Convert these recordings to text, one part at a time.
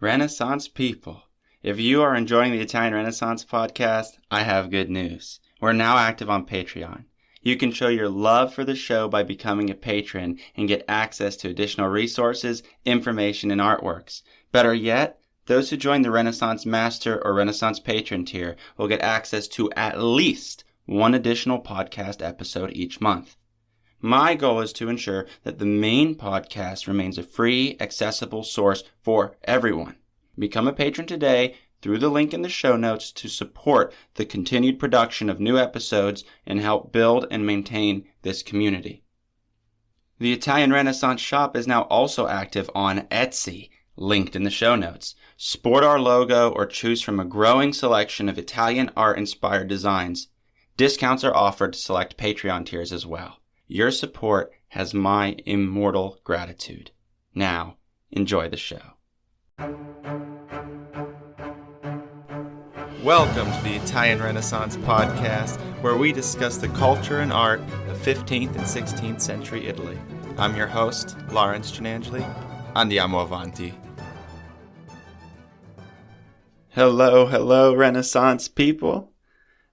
Renaissance people, if you are enjoying the Italian Renaissance podcast, I have good news. We're now active on Patreon. You can show your love for the show by becoming a patron and get access to additional resources, information, and artworks. Better yet, those who join the Renaissance Master or Renaissance Patron tier will get access to at least one additional podcast episode each month. My goal is to ensure that the main podcast remains a free, accessible source for everyone. Become a patron today through the link in the show notes to support the continued production of new episodes and help build and maintain this community. The Italian Renaissance shop is now also active on Etsy, linked in the show notes. Sport our logo or choose from a growing selection of Italian art-inspired designs. Discounts are offered to select Patreon tiers as well. Your support has my immortal gratitude. Now, enjoy the show. Welcome to the Italian Renaissance podcast, where we discuss the culture and art of 15th and 16th century Italy. I'm your host, Lawrence Gianangeli. Andiamo avanti. Hello, Renaissance people.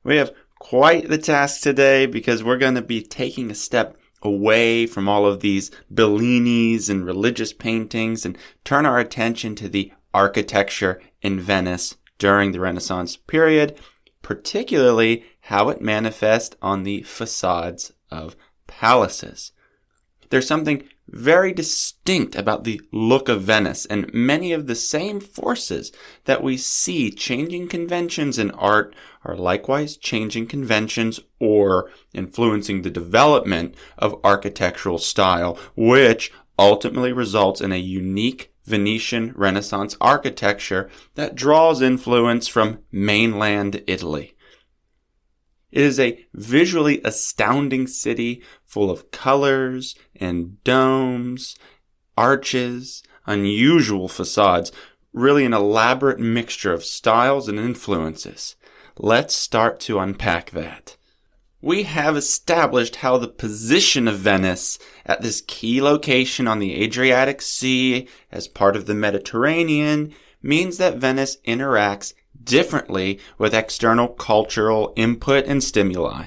We have quite the task today because we're going to be taking a step away from all of these Bellinis and religious paintings and turn our attention to the architecture in Venice during the Renaissance period, particularly how it manifests on the facades of palaces. There's something very distinct about the look of Venice, and many of the same forces that we see changing conventions in art are likewise changing conventions or influencing the development of architectural style, which ultimately results in a unique Venetian Renaissance architecture that draws influence from mainland Italy. It is a visually astounding city full of colors and domes, arches, unusual facades, really an elaborate mixture of styles and influences. Let's start to unpack that. We have established how the position of Venice at this key location on the Adriatic Sea as part of the Mediterranean means that Venice interacts differently with external cultural input and stimuli.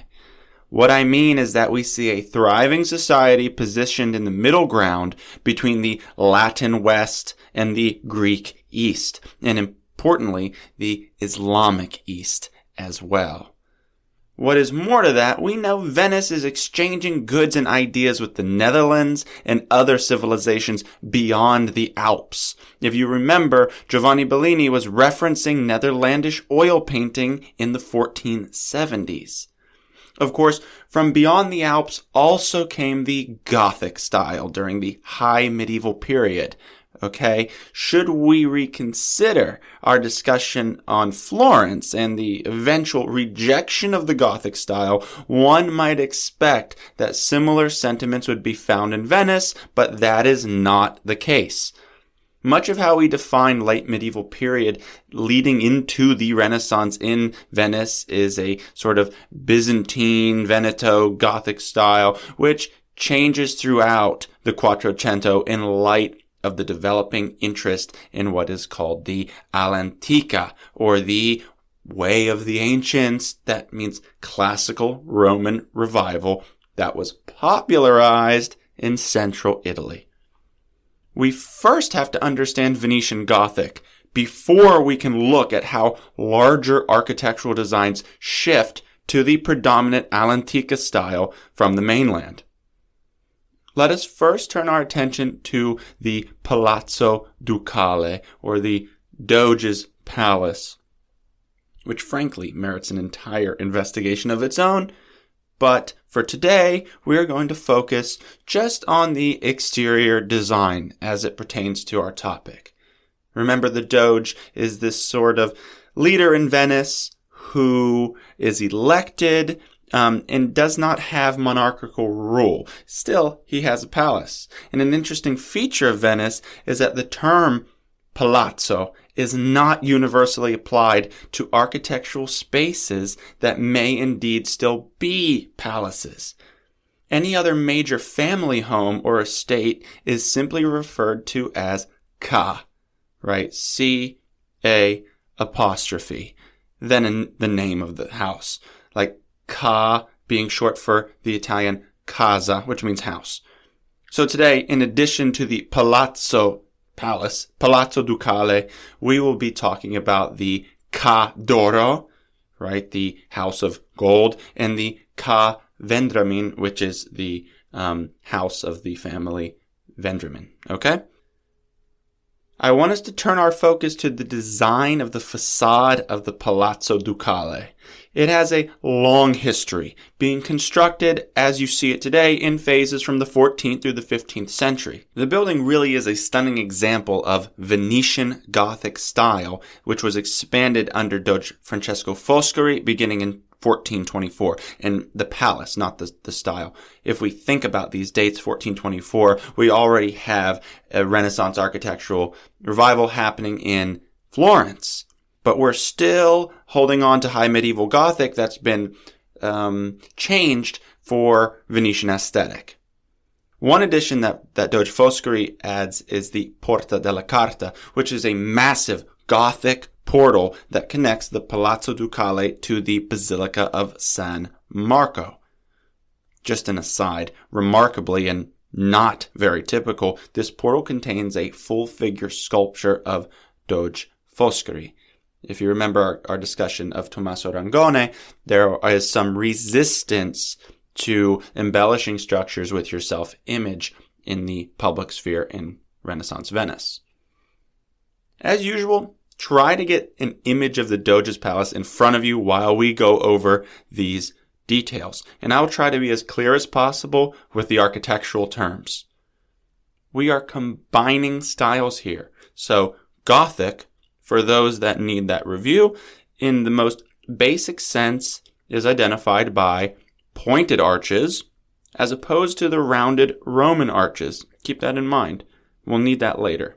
What I mean is that we see a thriving society positioned in the middle ground between the Latin West and the Greek East, and importantly, the Islamic East as well. What is more to that, we know Venice is exchanging goods and ideas with the Netherlands and other civilizations beyond the Alps. If you remember, Giovanni Bellini was referencing Netherlandish oil painting in the 1470s. Of course, from beyond the Alps also came the Gothic style during the high medieval period. Okay, should we reconsider our discussion on Florence and the eventual rejection of the Gothic style, one might expect that similar sentiments would be found in Venice, but that is not the case. Much of how we define late medieval period leading into the Renaissance in Venice is a sort of Byzantine, Veneto, Gothic style, which changes throughout the Quattrocento in light of the developing interest in what is called the all'antica, or the way of the ancients. That means classical Roman revival that was popularized in central Italy. We first have to understand Venetian Gothic before we can look at how larger architectural designs shift to the predominant all'antica style from the mainland. Let us first turn our attention to the Palazzo Ducale, or the Doge's Palace, which frankly merits an entire investigation of its own. But for today, we are going to focus just on the exterior design as it pertains to our topic. Remember, the Doge is this sort of leader in Venice who is elected and does not have monarchical rule. Still, he has a palace. And an interesting feature of Venice is that the term palazzo is not universally applied to architectural spaces that may indeed still be palaces. Any other major family home or estate is simply referred to as ca. right? C-A apostrophe. Then in the name of the house. Like Ca being short for the Italian casa, which means house. So today, in addition to the Palazzo Ducale, we will be talking about the Ca d'Oro, right? The house of gold, and the Ca Vendramin, which is the house of the family Vendramin. Okay? I want us to turn our focus to the design of the facade of the Palazzo Ducale. It has a long history, being constructed as you see it today in phases from the 14th through the 15th century. The building really is a stunning example of Venetian Gothic style, which was expanded under Doge Francesco Foscari beginning in 1424, and the palace, not the style. If we think about these dates, 1424, we already have a Renaissance architectural revival happening in Florence. But we're still holding on to high medieval Gothic that's been changed for Venetian aesthetic. One addition that Doge Foscari adds is the Porta della Carta, which is a massive Gothic portal that connects the Palazzo Ducale to the Basilica of San Marco. Just an aside, remarkably and not very typical, this portal contains a full-figure sculpture of Doge Foscari. If you remember our discussion of Tommaso Rangone, there is some resistance to embellishing structures with your self-image in the public sphere in Renaissance Venice. As usual, try to get an image of the Doge's palace in front of you while we go over these details, and I'll try to be as clear as possible with the architectural terms. We are combining styles here. So Gothic, for those that need that review, in the most basic sense, is identified by pointed arches as opposed to the rounded Roman arches. Keep that in mind. We'll need that later.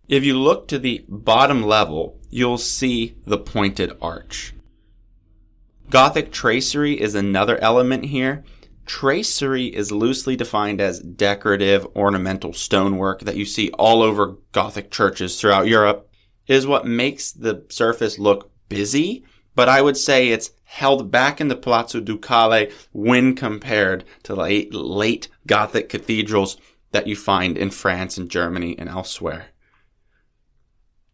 If you look to the bottom level, you'll see the pointed arch. Gothic tracery is another element here. Tracery is loosely defined as decorative, ornamental stonework that you see all over Gothic churches throughout Europe. It is what makes the surface look busy, but I would say it's held back in the Palazzo Ducale when compared to late Gothic cathedrals that you find in France and Germany and elsewhere.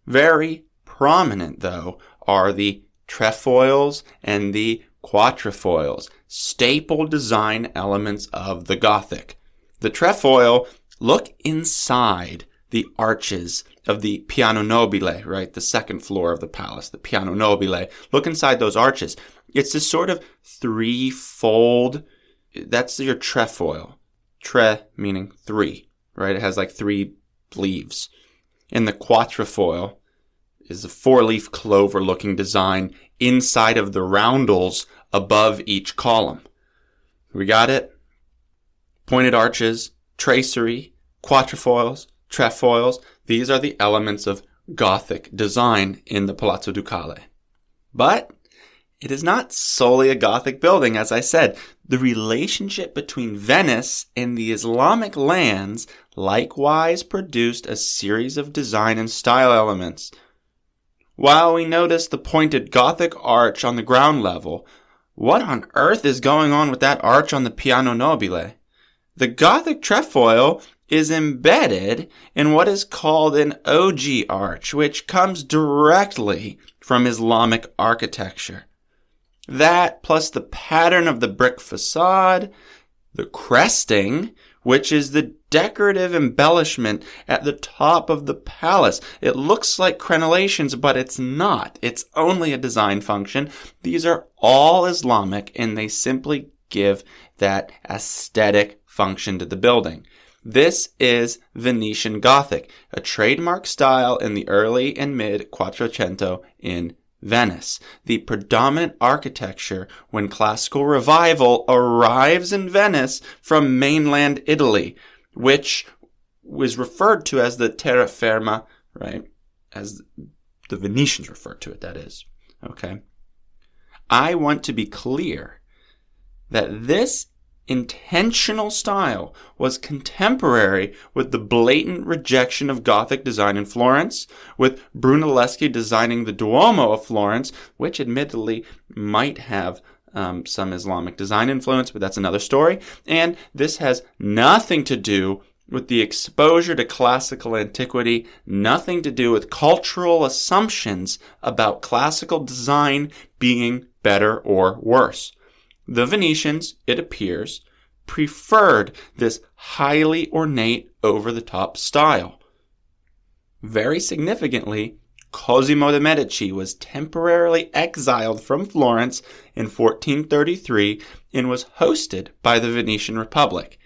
Very prominent, though, are the trefoils and the quatrefoils, staple design elements of the Gothic. The trefoil, look inside the arches of the piano nobile, right? The second floor of the palace, the piano nobile. Look inside those arches. It's this sort of threefold, that's your trefoil. Tre meaning three, right? It has like three leaves. And the quatrefoil is a four-leaf clover-looking design inside of the roundels above each column. We got it? Pointed arches, tracery, quatrefoils, trefoils. These are the elements of Gothic design in the Palazzo Ducale. But it is not solely a Gothic building, as I said. The relationship between Venice and the Islamic lands likewise produced a series of design and style elements. While we notice the pointed Gothic arch on the ground level, what on earth is going on with that arch on the piano nobile? The Gothic trefoil is embedded in what is called an ogee arch, which comes directly from Islamic architecture. That, plus the pattern of the brick facade, the cresting, which is the decorative embellishment at the top of the palace. It looks like crenellations, but it's not. It's only a design function. These are all Islamic, and they simply give that aesthetic function to the building. This is Venetian Gothic, a trademark style in the early and mid Quattrocento in Venice, the predominant architecture when classical revival arrives in Venice from mainland Italy, which was referred to as the terraferma, right? As the Venetians referred to it, that is. Okay. I want to be clear that this intentional style was contemporary with the blatant rejection of Gothic design in Florence, with Brunelleschi designing the Duomo of Florence, which admittedly might have some Islamic design influence, but that's another story. And this has nothing to do with the exposure to classical antiquity, nothing to do with cultural assumptions about classical design being better or worse. The Venetians, it appears, preferred this highly ornate, over-the-top style. Very significantly, Cosimo de' Medici was temporarily exiled from Florence in 1433 and was hosted by the Venetian Republic.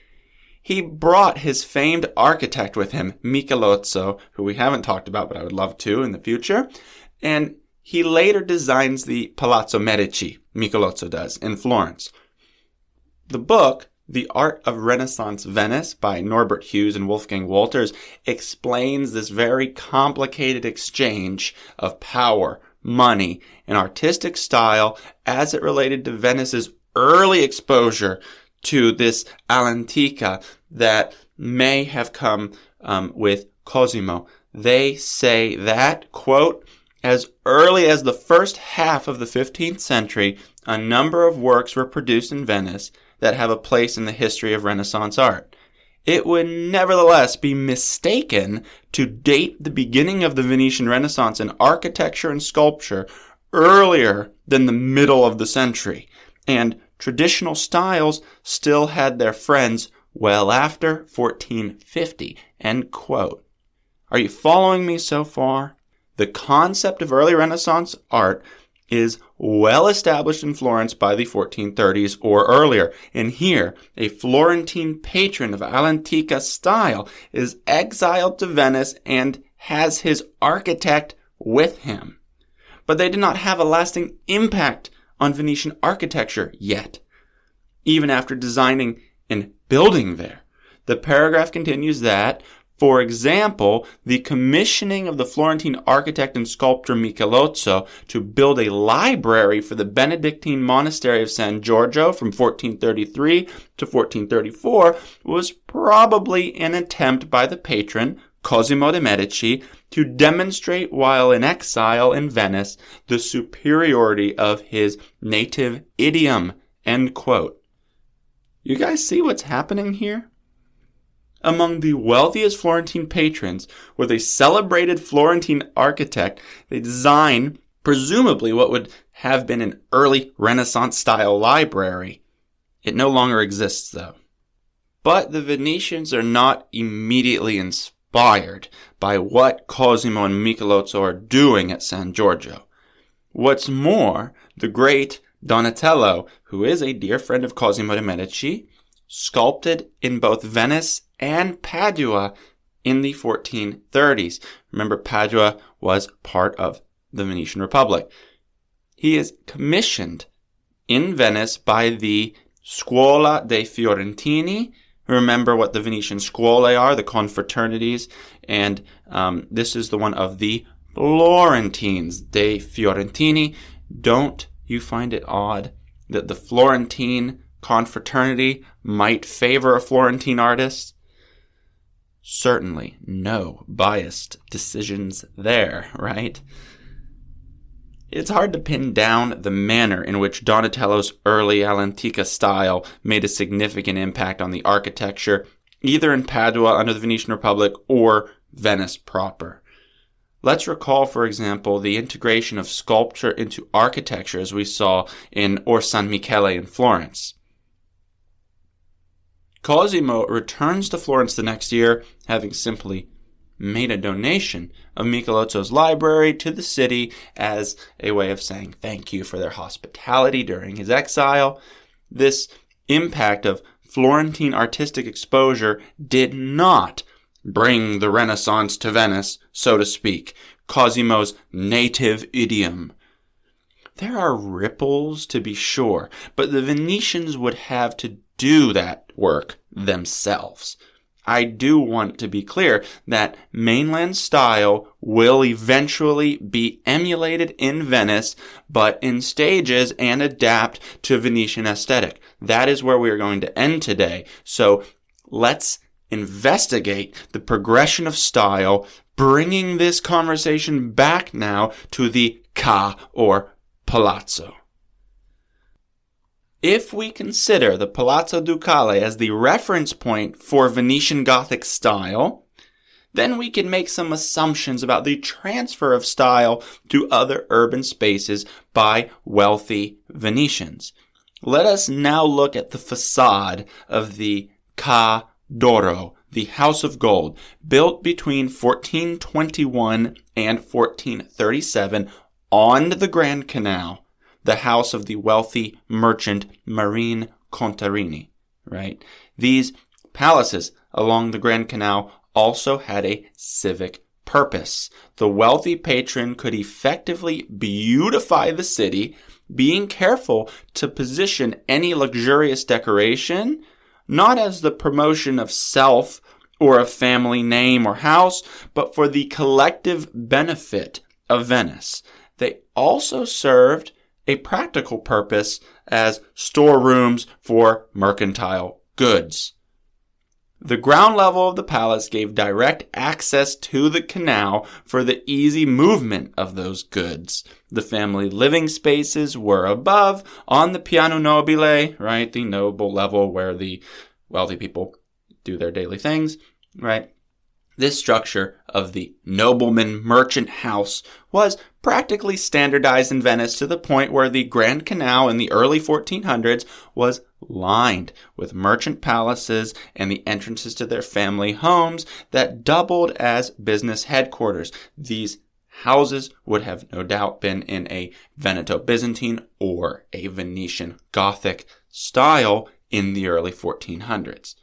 He brought his famed architect with him, Michelozzo, who we haven't talked about, but I would love to in the future, and he later designs the Palazzo Medici, Michelozzo does, in Florence. The book, The Art of Renaissance Venice, by Norbert Hughes and Wolfgang Wolters, explains this very complicated exchange of power, money, and artistic style as it related to Venice's early exposure to this all'antica that may have come with Cosimo. They say that, quote, as early as the first half of the 15th century, a number of works were produced in Venice that have a place in the history of Renaissance art. It would nevertheless be mistaken to date the beginning of the Venetian Renaissance in architecture and sculpture earlier than the middle of the century, and traditional styles still had their friends well after 1450, end quote. Are you following me so far? The concept of early Renaissance art is well established in Florence by the 1430s or earlier. And here, a Florentine patron of all'antica style is exiled to Venice and has his architect with him. But they did not have a lasting impact on Venetian architecture yet, even after designing and building there. The paragraph continues that, for example, the commissioning of the Florentine architect and sculptor Michelozzo to build a library for the Benedictine monastery of San Giorgio from 1433 to 1434 was probably an attempt by the patron, Cosimo de' Medici, to demonstrate while in exile in Venice the superiority of his native idiom, end quote. You guys see what's happening here? Among the wealthiest Florentine patrons, with a celebrated Florentine architect, they design presumably what would have been an early Renaissance-style library. It no longer exists, though. But the Venetians are not immediately inspired by what Cosimo and Michelozzo are doing at San Giorgio. What's more, the great Donatello, who is a dear friend of Cosimo de' Medici, sculpted in both Venice and Padua in the 1430s. Remember, Padua was part of the Venetian Republic. He is commissioned in Venice by the Scuola dei Fiorentini. Remember what the Venetian scuole are, the confraternities, and this is the one of the Florentines dei Fiorentini. Don't you find it odd that the Florentine confraternity might favor a Florentine artist? Certainly no biased decisions there, right? It's hard to pin down the manner in which Donatello's early all'antica style made a significant impact on the architecture, either in Padua under the Venetian Republic or Venice proper. Let's recall, for example, the integration of sculpture into architecture as we saw in Or San Michele in Florence. Cosimo returns to Florence the next year, having simply made a donation of Michelozzo's library to the city as a way of saying thank you for their hospitality during his exile. This impact of Florentine artistic exposure did not bring the Renaissance to Venice, so to speak, Cosimo's native idiom. There are ripples, to be sure, but the Venetians would have to do that work themselves. I do want to be clear that mainland style will eventually be emulated in Venice, but in stages and adapt to Venetian aesthetic. That is where we are going to end today. So let's investigate the progression of style, bringing this conversation back now to the Ca or Palazzo. If we consider the Palazzo Ducale as the reference point for Venetian Gothic style, then we can make some assumptions about the transfer of style to other urban spaces by wealthy Venetians. Let us now look at the facade of the Ca d'Oro, the House of Gold, built between 1421 and 1437 on the Grand Canal, the house of the wealthy merchant Marine Contarini, right? These palaces along the Grand Canal also had a civic purpose. The wealthy patron could effectively beautify the city, being careful to position any luxurious decoration not as the promotion of self or a family name or house, but for the collective benefit of Venice. They also served a practical purpose as storerooms for mercantile goods. The ground level of the palace gave direct access to the canal for the easy movement of those goods. The family living spaces were above on the piano nobile, right, the noble level where the wealthy people do their daily things, right? This structure of the nobleman merchant house was practically standardized in Venice to the point where the Grand Canal in the early 1400s was lined with merchant palaces and the entrances to their family homes that doubled as business headquarters. These houses would have no doubt been in a Veneto-Byzantine or a Venetian Gothic style in the early 1400s.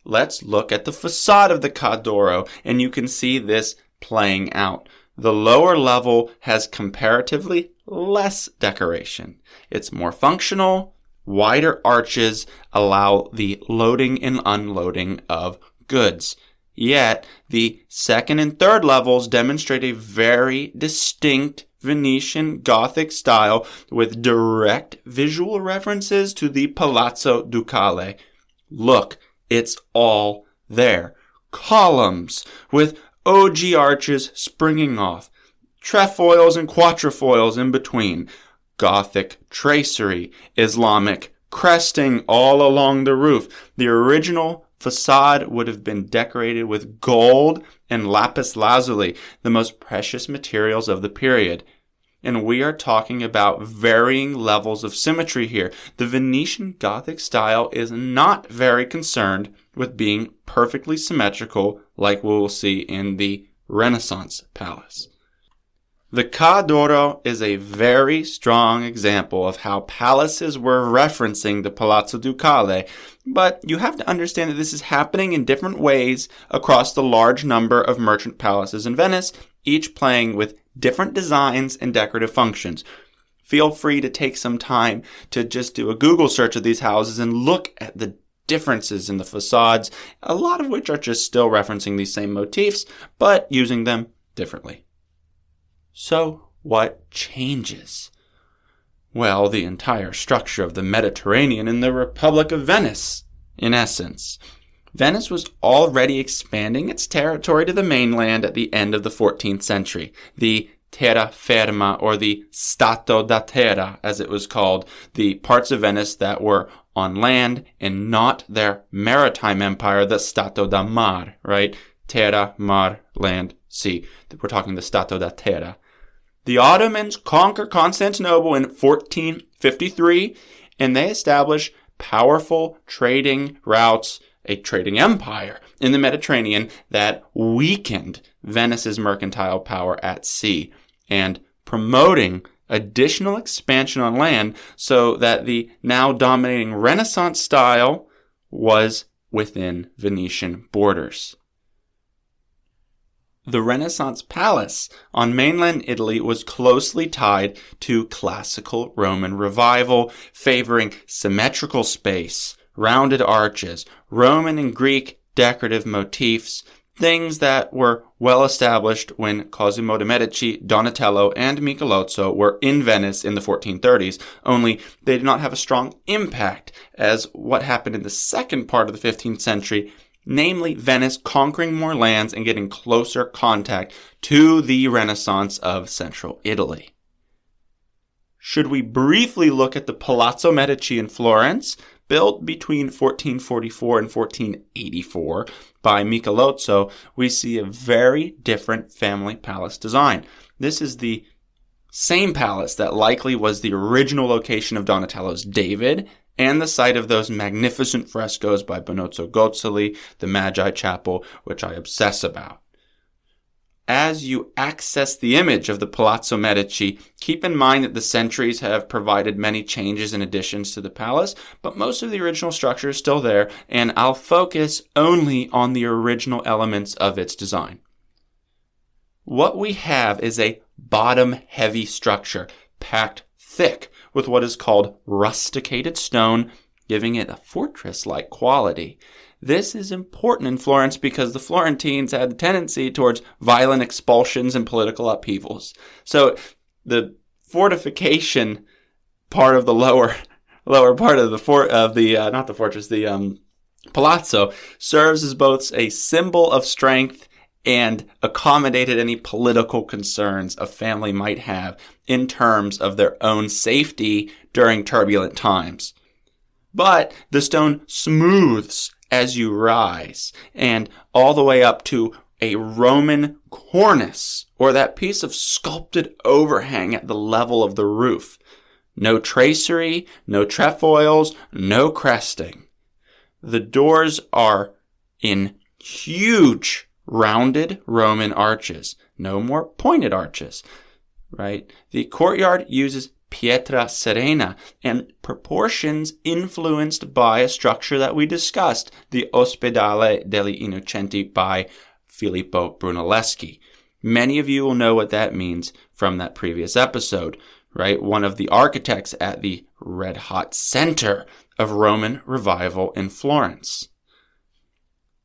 Let's look at the facade of the Ca d'Oro, and you can see this playing out. The lower level has comparatively less decoration. It's more functional. Wider arches allow the loading and unloading of goods. Yet, the second and third levels demonstrate a very distinct Venetian Gothic style with direct visual references to the Palazzo Ducale. Look, it's all there. Columns with ogee arches springing off, trefoils and quatrefoils in between, Gothic tracery, Islamic cresting all along the roof. The original facade would have been decorated with gold and lapis lazuli, the most precious materials of the period. And we are talking about varying levels of symmetry here. The Venetian Gothic style is not very concerned with being perfectly symmetrical like we will see in the Renaissance palace. The Ca d'Oro is a very strong example of how palaces were referencing the Palazzo Ducale, but you have to understand that this is happening in different ways across the large number of merchant palaces in Venice, each playing with different designs and decorative functions. Feel free to take some time to just do a Google search of these houses and look at the differences in the facades, a lot of which are just still referencing these same motifs, but using them differently. So, what changes? Well, the entire structure of the Mediterranean and the Republic of Venice, in essence. Venice was already expanding its territory to the mainland at the end of the 14th century. The terraferma, or the Stato da Terra, as it was called, the parts of Venice that were on land and not their maritime empire, the Stato da Mar, right? Terra, mar, land, sea. We're talking the Stato da Terra. The Ottomans conquer Constantinople in 1453, and they establish powerful trading routes, a trading empire in the Mediterranean that weakened Venice's mercantile power at sea and promoting additional expansion on land so that the now dominating Renaissance style was within Venetian borders. The Renaissance palace on mainland Italy was closely tied to classical Roman revival, favoring symmetrical space, rounded arches, Roman and Greek decorative motifs, things that were well established when Cosimo de' Medici, Donatello, and Michelozzo were in Venice in the 1430s, only they did not have a strong impact as what happened in the second part of the 15th century, namely Venice conquering more lands and getting closer contact to the Renaissance of central Italy. Should we briefly look at the Palazzo Medici in Florence, built between 1444 and 1484 by Michelozzo, we see a very different family palace design. This is the same palace that likely was the original location of Donatello's David and the site of those magnificent frescoes by Benozzo Gozzoli, the Magi Chapel, which I obsess about. As you access the image of the Palazzo Medici, keep in mind that the centuries have provided many changes and additions to the palace, but most of the original structure is still there, and I'll focus only on the original elements of its design. What we have is a bottom-heavy structure, packed thick with what is called rusticated stone, giving it a fortress-like quality. This is important in Florence because the Florentines had a tendency towards violent expulsions and political upheavals. So the fortification part of the lower part of the palazzo serves as both a symbol of strength and accommodated any political concerns a family might have in terms of their own safety during turbulent times. But the stone smooths as you rise, and all the way up to a Roman cornice, or that piece of sculpted overhang at the level of the roof. No tracery, no trefoils, no cresting. The doors are in huge rounded Roman arches. No more pointed arches, right? The courtyard uses pietra serena and proportions influenced by a structure that we discussed, the Ospedale degli Innocenti by Filippo Brunelleschi. Many of you will know what that means from that previous episode, right? One of the architects at the red-hot center of Roman revival in Florence.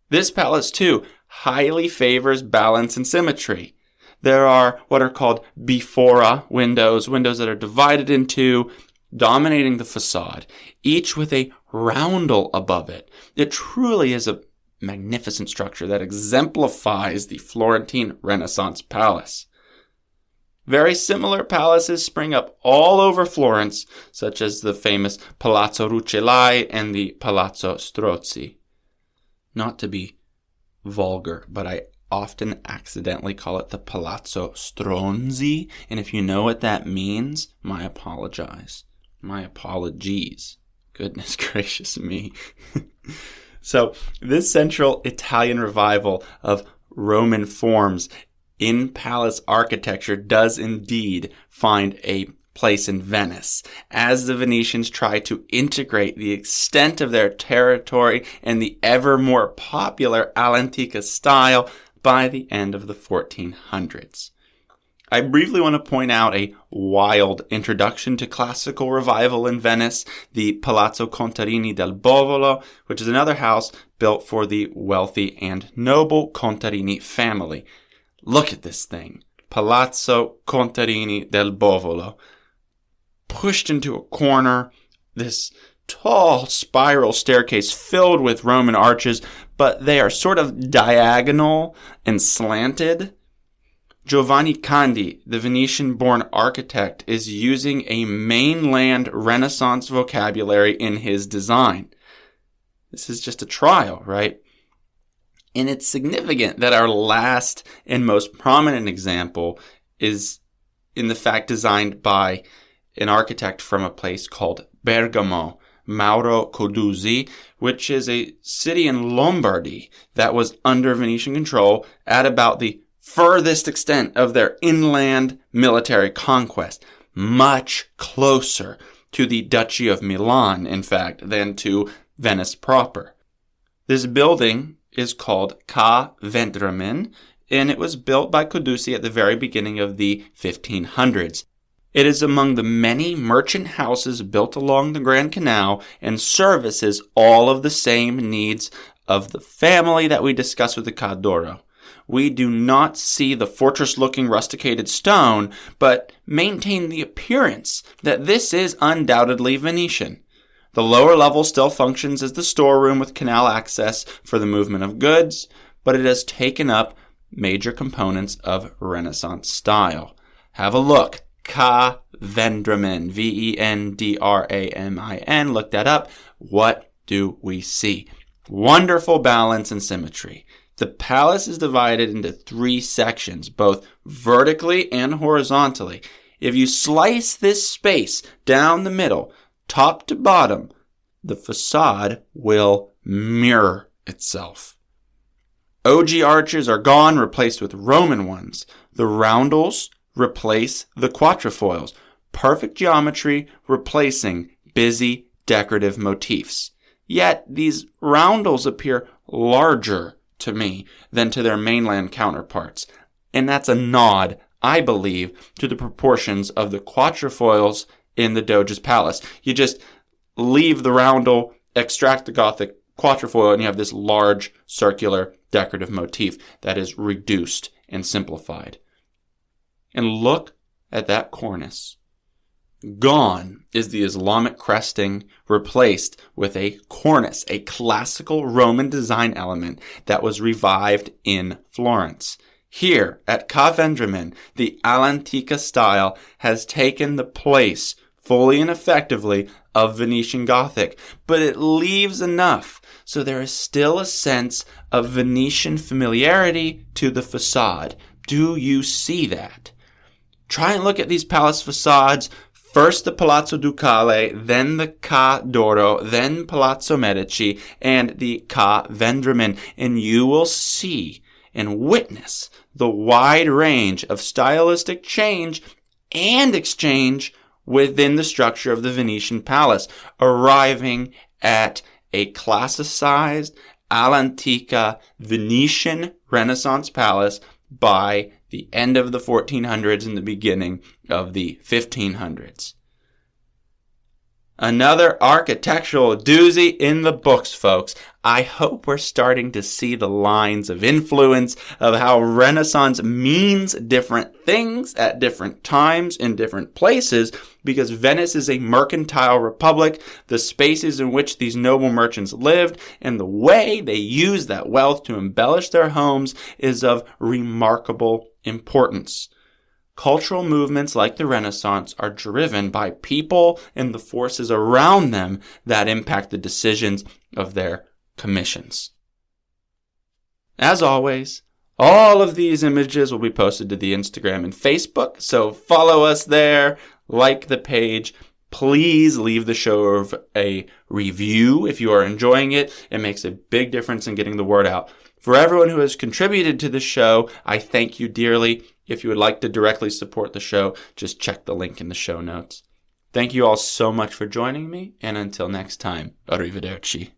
This palace, too, highly favors balance and symmetry. There are what are called bifora windows that are divided in two, dominating the facade, each with a roundel above it. It truly is a magnificent structure that exemplifies the Florentine Renaissance palace. Very similar palaces spring up all over Florence, such as the famous Palazzo Rucellai and the Palazzo Strozzi. Not to be vulgar, but I often accidentally call it the Palazzo Stronzi, and if you know what that means, my apologies. Goodness gracious me. So this central Italian revival of Roman forms in palace architecture does indeed find a place in Venice, as the Venetians try to integrate the extent of their territory and the ever more popular all'antica style by the end of the 1400s. I briefly want to point out a wild introduction to classical revival in Venice, the Palazzo Contarini del Bovolo, which is another house built for the wealthy and noble Contarini family. Look at this thing, Palazzo Contarini del Bovolo. Pushed into a corner, this tall spiral staircase filled with Roman arches, but they are sort of diagonal and slanted. Giovanni Candi, the Venetian-born architect, is using a mainland Renaissance vocabulary in his design. This is just a trial, right? And it's significant that our last and most prominent example is in the fact designed by an architect from a place called Bergamo, Mauro Coduzzi, which is a city in Lombardy that was under Venetian control at about the furthest extent of their inland military conquest, much closer to the Duchy of Milan, in fact, than to Venice proper. This building is called Ca' Vendramin, and it was built by Coduzzi at the very beginning of the 1500s. It is among the many merchant houses built along the Grand Canal and services all of the same needs of the family that we discussed with the Ca d'Oro. We do not see the fortress-looking rusticated stone, but maintain the appearance that this is undoubtedly Venetian. The lower level still functions as the storeroom with canal access for the movement of goods, but it has taken up major components of Renaissance style. Have a look. Ca Vendramin, Vendramin. Look that up. What do we see? Wonderful balance and symmetry. The palace is divided into 3 sections, both vertically and horizontally. If you slice this space down the middle, top to bottom, the facade will mirror itself. OG arches are gone, replaced with Roman ones. The roundels replace the quatrefoils. Perfect geometry replacing busy decorative motifs. Yet these roundels appear larger to me than to their mainland counterparts. And that's a nod, I believe, to the proportions of the quatrefoils in the Doge's palace. You just leave the roundel, extract the Gothic quatrefoil, and you have this large circular decorative motif that is reduced and simplified. And look at that cornice. Gone is the Islamic cresting, replaced with a cornice, a classical Roman design element that was revived in Florence. Here at Ca Vendramin, the all'antica style has taken the place, fully and effectively, of Venetian Gothic, but it leaves enough so there is still a sense of Venetian familiarity to the facade. Do you see that? Try and look at these palace facades. First the Palazzo Ducale, then the Ca d'Oro, then Palazzo Medici, and the Ca Vendramin, and you will see and witness the wide range of stylistic change and exchange within the structure of the Venetian palace, arriving at a classicized, all'antica Venetian Renaissance palace by the end of the 1400s and the beginning of the 1500s. Another architectural doozy in the books, folks. I hope we're starting to see the lines of influence of how Renaissance means different things at different times in different places, because Venice is a mercantile republic. The spaces in which these noble merchants lived and the way they used that wealth to embellish their homes is of remarkable importance. Cultural movements like the Renaissance are driven by people and the forces around them that impact the decisions of their commissions. As always, all of these images will be posted to the Instagram and Facebook, so follow us there, like the page. Please leave the show a review if you are enjoying it. It makes a big difference in getting the word out. For everyone who has contributed to the show, I thank you dearly. If you would like to directly support the show, just check the link in the show notes. Thank you all so much for joining me, and until next time, arrivederci.